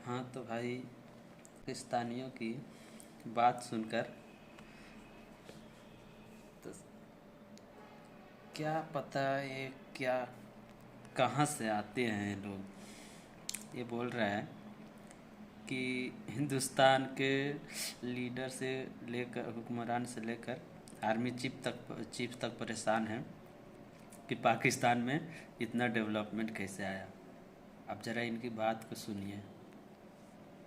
हाँ तो भाई, पाकिस्तानियों की बात सुनकर तो क्या पता ये क्या कहाँ से आते हैं ये लोग। ये बोल रहा है कि हिंदुस्तान के लीडर से लेकर हुक्मरान से लेकर आर्मी चीफ तक परेशान हैं कि पाकिस्तान में इतना डेवलपमेंट कैसे आया। अब ज़रा इनकी बात को सुनिए।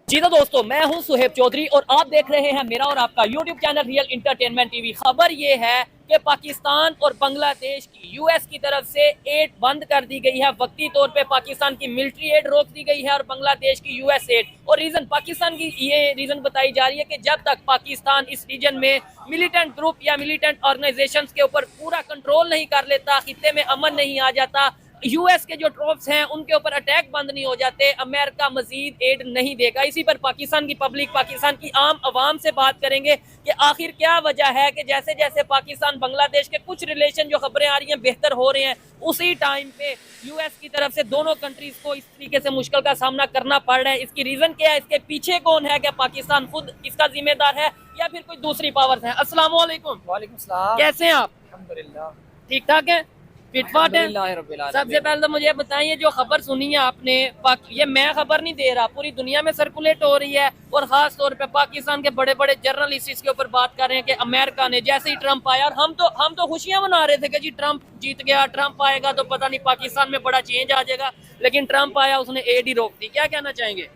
जी तो दोस्तों, मैं हूं सुहेब चौधरी और आप देख रहे हैं मेरा और आपका YouTube channel real entertainment TV. खबर ये है कि पाकिस्तान और बांग्लादेश की यूएस की तरफ से एड बंद कर दी गई है। वक्ती तौर पे पाकिस्तान की मिलिट्री एड रोक दी गई है और बांग्लादेश की यूएस एड। और रीजन पाकिस्तान की ये रीजन बताई जा रही है कि जब तक पाकिस्तान इस रीजन में मिलिटेंट ग्रुप या मिलिटेंट ऑर्गेनाइजेशंस के ऊपर पूरा कंट्रोल नहीं कर लेता, खित्ते में अमन नहीं आ जाता, यूएस के जो ट्रूप्स हैं उनके ऊपर अटैक बंद नहीं हो जाते, अमेरिका मजीद एड नहीं देगा। इसी पर पाकिस्तान की पब्लिक, पाकिस्तान की आम आवाम से बात करेंगे कि आखिर क्या वजह है कि जैसे जैसे पाकिस्तान बांग्लादेश के कुछ रिलेशन जो खबरें आ रही हैं बेहतर हो रहे हैं, उसी टाइम पे यूएस की तरफ से दोनों कंट्रीज को इस तरीके से मुश्किल का सामना करना पड़ रहा है। इसकी रीजन क्या है, इसके पीछे कौन है, क्या पाकिस्तान खुद इसका जिम्मेदार है या फिर कोई दूसरी पावर्स है? अस्सलाम वालेकुम। वालेकुम सलाम। कैसे हैं आप? अल्हम्दुलिल्लाह। ठीक ठाक है, फिटफाट है? अल्हम्दुलिल्लाह। सबसे पहले तो मुझे बताइए, जो खबर सुनी है आपने, ये मैं खबर नहीं दे रहा, पूरी दुनिया में सर्कुलेट हो रही है और खास तौर पे पाकिस्तान के बड़े बड़े जर्नलिस्ट इसके ऊपर बात कर रहे हैं कि अमेरिका ने जैसे ही ट्रंप आया, और हम तो खुशियां मना रहे थे कि जी ट्रंप जीत गया, ट्रंप आएगा तो पता नहीं पाकिस्तान में बड़ा चेंज आ जाएगा, लेकिन ट्रंप आया, उसने एड ही रोक दी। क्या कहना चाहेंगे?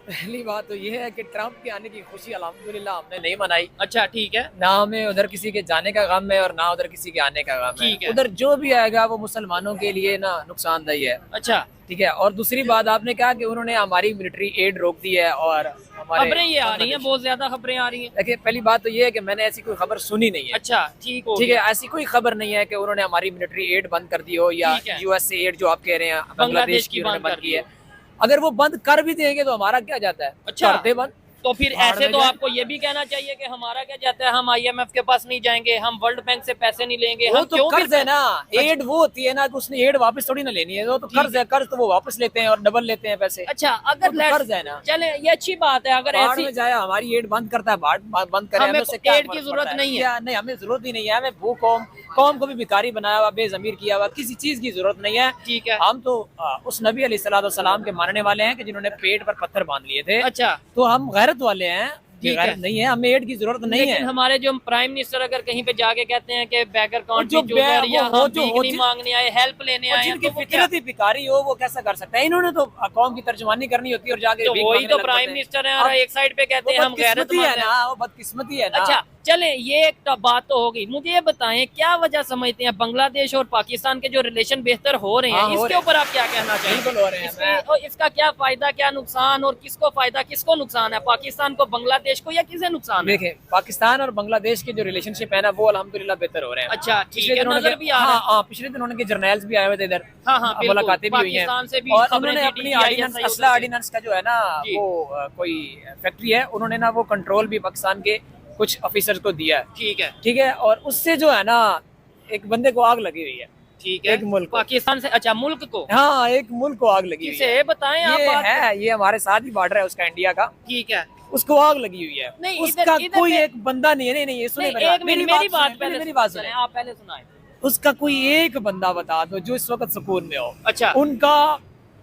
पहली बात तो ये है कि ट्रंप के आने की खुशी अल्हम्दुलिल्लाह हमने नहीं मनाई। अच्छा, ठीक है। ना हमें उधर किसी के जाने का गम है और ना उधर किसी के आने का गम ठीक है। है। उधर जो भी आएगा वो मुसलमानों के लिए ना नुकसानदायी है। अच्छा, ठीक है। और दूसरी बात, आपने कहा कि उन्होंने हमारी मिलिट्री एड रोक दी है और हमारे खबरें ये आ रही हैं, बहुत ज्यादा खबरें आ रही हैं। देखिए, पहली बात तो ये है कि मैंने ऐसी कोई खबर सुनी नहीं है। अच्छा, ठीक हो ठीक है, गया। ऐसी कोई खबर नहीं है कि उन्होंने हमारी मिलिट्री एड बंद कर दी हो या ठीक है। यूएस से एड जो आप कह रहे हैं बांग्लादेश की उन्होंने बंद बंद कर की दी है। अगर वो बंद कर भी देंगे तो हमारा क्या जाता है? अच्छा। करते बंद तो फिर भाड़ ऐसे में तो जाए। आपको ये भी कहना चाहिए कि हमारा क्या जाता है, हम आईएमएफ के पास नहीं जाएंगे, हम वर्ल्ड बैंक से पैसे नहीं लेंगे, वो हम तो क्यों कर्ज फिर है ना। एड वो होती है ना कि उसने एड वापस थोड़ी ना लेनी है, वो तो कर्ज है। कर्ज तो वो वापस लेते हैं और डबल लेते हैं पैसे। अच्छा, वो अगर तो कर्ज है ना। चले, ये अच्छी बात है। अगर बाढ़ ऐसी में जाए, हमारी एड बंद करता है, बाढ़ बंद करे, हमें उससे क्या एड की फर्क जरूरत पड़ता नहीं है। क्या? नहीं, हमें जरूरत ही नहीं है। हमें भू कौम को भी भिखारी बनाया हुआ, बेजमीर किया हुआ, किसी चीज की जरूरत नहीं है। ठीक है। हम तो उस नबी अलैहिस्सलाम के मानने वाले हैं कि जिन्होंने पेट पर पत्थर बांध लिए थे। अच्छा, तो हम गैरत वाले हैं। ठीक गैरत है। नहीं है, हमें एड की जरूरत नहीं लेकिन है। हमारे जो प्राइम मिनिस्टर अगर कहीं पे जाके कहते हैं कि बैंक अकाउंट जो में चूर या वो हम जो भीख हो नहीं जिन- मांगने आए, हेल्प लेने आए हैं, जिनकी तो वो क्या? फितरत ही भिखारी हो, वो कैसा कर सकता है? इन्होंने तो कौम की तर्जुमानी करनी होती है और जाके तो भीख वही मांगने तो लग प्राइम पड़ते हैं। मिनिस्टर है और अब एक साइड पे कहते हैं वो हम गैरतमंद बदकिस्मती है हैं। ना, वो बदकिस्मती है ना। अच्छा, चलें, ये एक तो बात तो होगी। मुझे ये बताएं, क्या वजह समझते हैं बांग्लादेश और पाकिस्तान के जो रिलेशन बेहतर हो रहे हैं, हाँ, हो इसके रहे ऊपर आप क्या कहना बिल्कुल चाहेंगे? हो रहे हैं। और इसका क्या फायदा, क्या नुकसान, और किसको फायदा किसको नुकसान है? पाकिस्तान को, बांग्लादेश को, या किसे नुकसान है? देखें, पाकिस्तान और बांग्लादेश के जो रिलेशनशिप है ना, वो अल्हम्दुलिल्लाह बेहतर हो रहे हैं। अच्छा, ठीक पिछले है, दिनों नजर भी आ रहा है। हाँ, पिछले दिनों उनके जर्नैल्स भी आए हुए थे इधर। हाँ, हाँ, बिल्कुल। मुलाकातें भी हुई हैं। पाकिस्तान से भी और खबरें उन्होंने थी, अपनी DGI ऑर्डिनेंस, उधर असला से। ऑर्डिनेंस का जो है ना, जी। वो कोई फैक्ट्री है, उन्होंने ना वो कंट्रोल भी पाकिस्तान के कुछ ऑफिसर्स को दिया है। ठीक है, ठीक है। और उससे जो है ना, एक बंदे को आग लगी हुई है। ठीक है। एक मुल्क को। पाकिस्तान से? अच्छा, मुल्क को? हाँ, एक मुल्क को आग लगी हुई है। किसे बताएं आप? ये बात है, ये हमारे साथ ही बॉर्डर है उसका, इंडिया का। ठीक है। उसको आग लगी हुई है। नहीं, उसका इधर कोई पे- एक बंदा नहीं है। नहीं नहीं, ये सुने नहीं, एक मिनट, मेरी बात सुने, पहले मेरी बात सुने। आप पहले सुनाए। उसका कोई एक बंदा बता दो जो इस वक्त सुकून में हो। अच्छा, उनका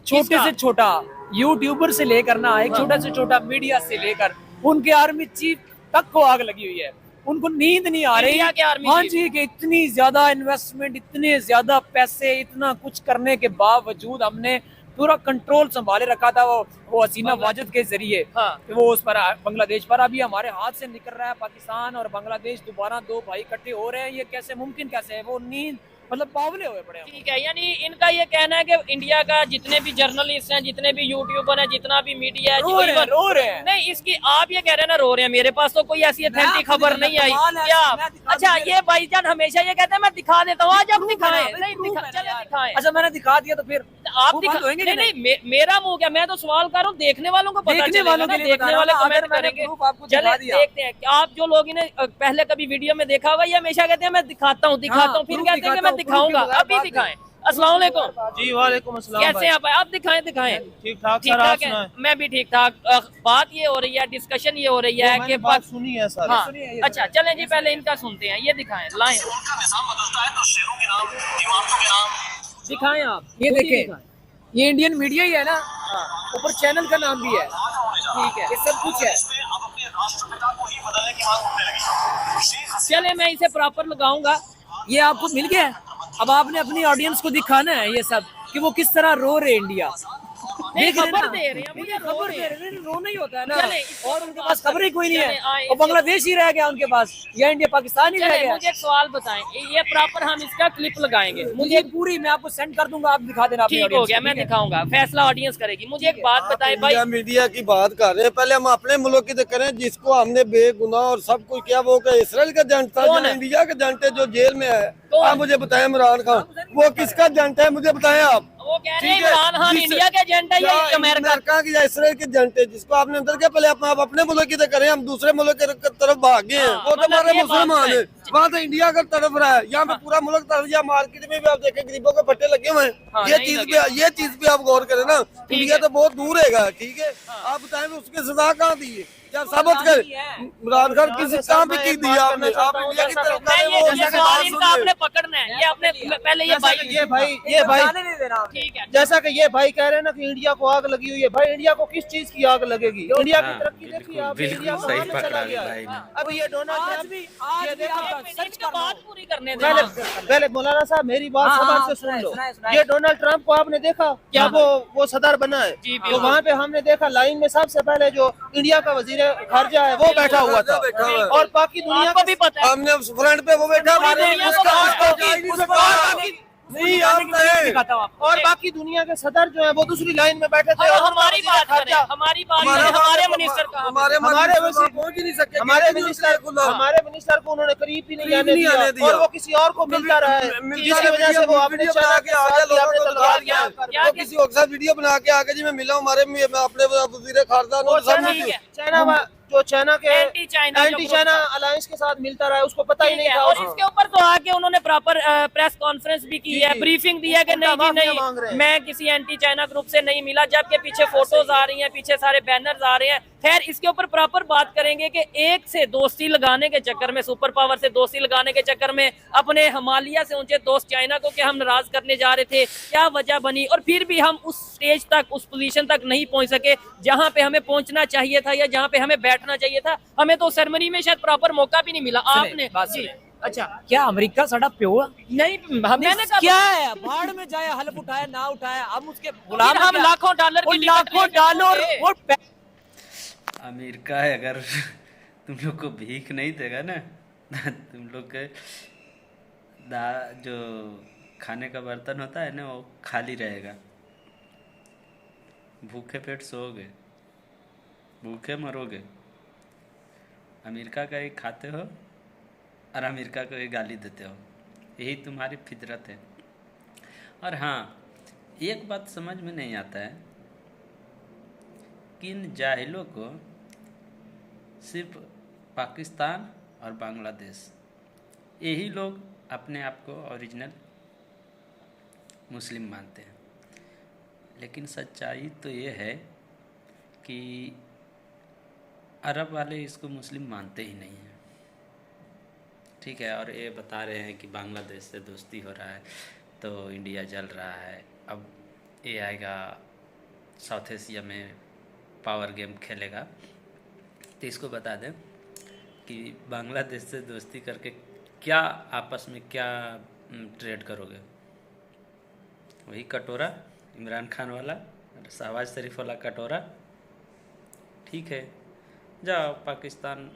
छोटे किसका? से छोटा यूट्यूबर से लेकर ना, एक हाँ। छोटा से छोटा मीडिया से लेकर उनके आर्मी चीफ तक को आग लगी हुई है। उनको नींद नहीं आ रही। इंडिया के आर्मी हाँ चीफ? जी, कि इतनी ज्यादा इन्वेस्टमेंट, इतने ज्यादा पैसे, इतना कुछ करने के बावजूद हमने पूरा कंट्रोल संभाले रखा था वो हसीना वाजिद के जरिए। हाँ। कि वो उस पर बांग्लादेश पर अभी हमारे हाथ से निकल रहा है। पाकिस्तान और बांग्लादेश दोबारा दो भाई इकट्ठे हो रहे हैं, ये कैसे मुमकिन, कैसे है? वो नींद मतलब बावले हुए पड़े हैं। ठीक है। यानी इनका ये कहना है कि इंडिया का जितने भी जर्नलिस्ट हैं, जितने भी यूट्यूबर हैं, जितना भी मीडिया है, रो रहे हैं। नहीं, इसकी आप ये कह रहे हैं ना, रो रहे हैं। मेरे पास तो कोई ऐसी अथेंटिक खबर नहीं आई। क्या? अच्छा, ये भाईजान हमेशा ये कहते हैं मैं दिखा देता हूँ, आज आप दिखाएं। नहीं, चले दिखाएं। अच्छा, मैंने दिखा दिया तो फिर आप वो दिखा बंद होंगे कि नहीं, नहीं, मेरा मुंह क्या, मैं तो सवाल कर रहा हूँ, देखने वालों को पता देखने चलेगा वालों ना, के लिए बता देखने रहा वाले हूँ ना, कमेंट अगर मैंने करेंगे। proof आपको चले दिखा दिया। देखते हैं कि आप जो लोग इन्हें पहले कभी वीडियो में देखा होगा, ये हमेशा कहते हैं मैं दिखाता हूँ, हाँ, फिर proof कहते हैं कि दिखाता मैं हूँ, proof दिखाऊंगा। के बगैर अभी बात दिखाएं, अस्सलाम वालेकुम। जी वालेकुम अस्सलाम कैसे हैं आप? आप दिखाएं दिखाएं। ठीक ठाक ठीक सर, आप ठाक है, सुनाएं। मैं भी ठीक ठाक। बात ये हो रही है, डिस्कशन ये हो रही है मैंने कि बात सुनी है सर। हाँ अच्छा चलें जी, पहले इनका सुनते हैं, ये दिखाएं, लाएं दिखाएं आप, ये खुद ही देखें, दिखाएं। ये इंडियन मीडिया ही है ना, ऊपर चैनल का नाम भी है, ठीक है, ये सब कुछ है। चले मैं इसे प्रॉपर लगाऊंगा। ये आपको मिल गया है। अब आपने अपनी ऑडियंस को दिखाना है ये सब कि वो किस तरह रो रहे इंडिया। नहीं, देख रहे खबर ना? दे रहे हैं, मुझे रो खबर रहे दे हैं। रहे हैं, रोना ही होता है ना। चले, इसके और ऊपर उनके बात पास खबर ही कोई नहीं चले, आए, है, और बांग्लादेश ही रह गया उनके पास, या इंडिया पाकिस्तान ही रह चले गया। मुझे एक सवाल बताएं, ये प्रॉपर हम इसका क्लिप लगाएंगे, मुझे मुझे पूरी मैं आपको सेंड कर दूंगा, आप दिखा देना अपनी ठीक हो audience गया, को, मैं ठीक है? दिखाऊंगा, फैसला ऑडियंस करेगी। मुझे एक बात बताएं भाई, इंडिया मीडिया की बात कर रहे हैं, पहले हम अपने मुल्क की तो करें, जिसको हमने बेगुनाह और सब कुछ किया वो क्या इसराइल का एजेंट था, कौन जो है? इंडिया का एजेंट है जो जेल में है। कौन? आप मुझे बताएं इमरान खान वो किसका एजेंट है, मुझे बताएं आप। वो कह रहे हैं ठीक है, इमरान खान जिस- इंडिया के एजेंट है या क्या अमेरिका? अमेरिका की या इसराइल के एजेंट है, जिसको आपने अंदर किया, पहले आप अपने मुल्क की तो करें, हम दूसरे मुल्क की तरफ भाग गए हैं। हाँ, वो तो मतलब हमारे ये बात मुसलमान है। है, वहाँ तो इंडिया का तरफ रहा है, यहाँ पे पूरा मुल्क तरफ, या मार्केट में भी आप देखें गरीबों के फट्टे लगे हुए हाँ, हैं। नहीं ये चीज पे आप गौर करें ना, इंडिया है। तो बहुत दूर है, ठीक है। आप बताएं उसकी सजा कहाँ दी है, क्या साबित कर इमरान खान किसी काम भी की दी है आपने, आप इंडिया की तरफ मैं करें, ये वो ये उसकी सवाल बात इनका सुनिए। आपने पकड़ना है, ये आपने पहले ये जैसा भाई कि ये भाई जाने नहीं देना आपने। ठीक है, जैसा कि ये भाई कह रहे हैं ना कि इंडिया को आग लगी हुई है, भाई इंडिया को किस चीज की आग लगेगी? इंडिया की हाँ, तरक्की बिल्कुल, देखिए आप, बिल्कुल इंडिया सही कहाँ पे चला पकड़ा गया भाई है। ने। अब ये डोनाल्ड आज ट्रम्प भी ये देखो, आप सर्च कर बात लो। पूरी करने पहले देना। पहले मौलाना साहब मेरी बात हाँ, सबर हाँ, से सुन लो। सुनाए, सुनाए। ये डोनाल्ड ट्रम्प को आपने देखा क्या वो सदर बना है? जी, तो बिल्कुल। वहाँ पे हमने देखा लाइन में सबसे पहले जो इंडिया का वजीर खारजा है वो बैठा हुआ था, बैठा हुआ है। और बाकी दुनिया आपको भी पता है हमने उस फ्रंट पे वो बैठा पूरी दुनिया को नहीं आप नहीं दिखाता हूँ आपको। और बाकी दुनिया के सदर जो है वो दूसरी लाइन में बैठे थे। हम और हमारी वजीर बात करें, खारजा- हमारी बात करें, हमारे मिनिस्टर का हमारे हमारे मिनिस्टर पहुंच ही नहीं सके, हमारे किसी मिनिस्टर दूसरे को हमारे मिनिस्टर को उन्होंने करीब ही नहीं करीब आने नहीं आने दिया, दिया। और वो किसी और को मिलता रहा है, जिसकी वजह से वो अपने वीडियो बना के आ गया, लोगों को तलवार दिखा याद दिया। कर वो किसी और के साथ वीडियो बना के आके जी मैं मिला हूं, हमारे मैं अपने वजीर खारजा वो सब चाइना मिले। जो चाइना के एंटी चाइना जो एंटी चाइना अलायंस के साथ मिलता रहा है, उसको पता ही ठीक नहीं है, था। और इसके ऊपर तो आके उन्होंने प्रॉपर प्रेस कॉन्फ्रेंस भी की जी, है, जी। ब्रीफिंग दी है कि उनका नहीं जी माफिया मांग रहे नहीं, हैं। मैं किसी एंटी चाइना ग्रुप से नहीं मिला, जबकि पीछे फोटोज आ रही हैं, पीछे सारे बैनर्स आ रहे हैं। खैर इसके ऊपर प्रॉपर बात करेंगे कि एक से दोस्ती लगाने के चक्कर में, सुपर पावर से दोस्ती लगाने के चक्कर में अपने हिमालय से ऊंचे दोस्त चाइना को क्या हम नाराज करने जा रहे थे, क्या वजह बनी, और फिर भी हम उस स्टेज तक, उस पोजीशन तक नहीं पहुंच सके जहां पे हमें पहुंचना चाहिए था या जहां पे हमें बैठना चाहिए था। हमें तो सेरेमनी में शायद प्रॉपर मौका भी नहीं मिला। आपने बात जी, सुने। अच्छा, क्या अमेरिका साडा प्यो है? नहीं मैंने कहा क्या है, बाढ़ में जाए, हल्फ उठाया ना उठाया, हम उसके गुलाम फिर हम क्या? लाखों डॉलर वो की लाखों डॉलर और अमेरिका है, अगर तुम लोग को भीख नहीं देगा ना तुम लोग के जो खाने का बर्तन होता है ना वो खाली रहेगा, भूखे पेट सोओगे, भूखे मरोगे। अमेरिका का ही खाते हो और अमेरिका को ही गाली देते हो, यही तुम्हारी फितरत है। और हाँ, एक बात समझ में नहीं आता है कि इन जाहिलों को सिर्फ पाकिस्तान और बांग्लादेश, यही लोग अपने आप को ओरिजिनल मुस्लिम मानते हैं, लेकिन सच्चाई तो ये है कि अरब वाले इसको मुस्लिम मानते ही नहीं हैं, ठीक है। और ये बता रहे हैं कि बांग्लादेश से दोस्ती हो रहा है तो इंडिया जल रहा है, अब ये आएगा साउथ एशिया में पावर गेम खेलेगा। तो इसको बता दें कि बांग्लादेश से दोस्ती करके क्या आपस में क्या ट्रेड करोगे? वही कटोरा, इमरान खान वाला, शहबाज शरीफ वाला कटोरा, ठीक है। जाओ पाकिस्तान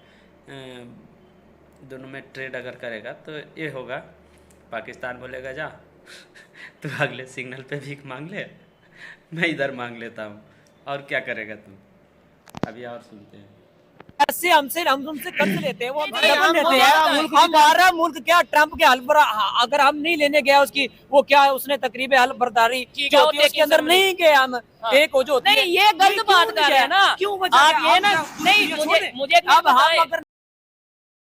दोनों में ट्रेड अगर करेगा तो ये होगा, पाकिस्तान बोलेगा जा तू अगले सिग्नल पे भीख मांग ले, मैं इधर मांग लेता हूँ, और क्या करेगा तू? अभी और सुनते हैं। ऐसे हमसे हम तुमसे कर्ज लेते हैं, वो नहीं, डबल हम लेते हमारा हैं। मुल्क हमारा मुल्क क्या ट्रम्प के हल पर, अगर हम नहीं लेने गया उसकी, वो क्या है, उसने तकरीब हल बर्दारी ठीक जो है, होती है, उसके वो अंदर देखिए नहीं गए हम। हाँ। एक हो जो होती नहीं, है, ये गलत क्यों बात नहीं कर रहे हैं गया? ना, क्यों वजह आप क्या? ये ना, आप नहीं ये मुझे छोड़े। मुझे एक बात अब हम बताएं। अगर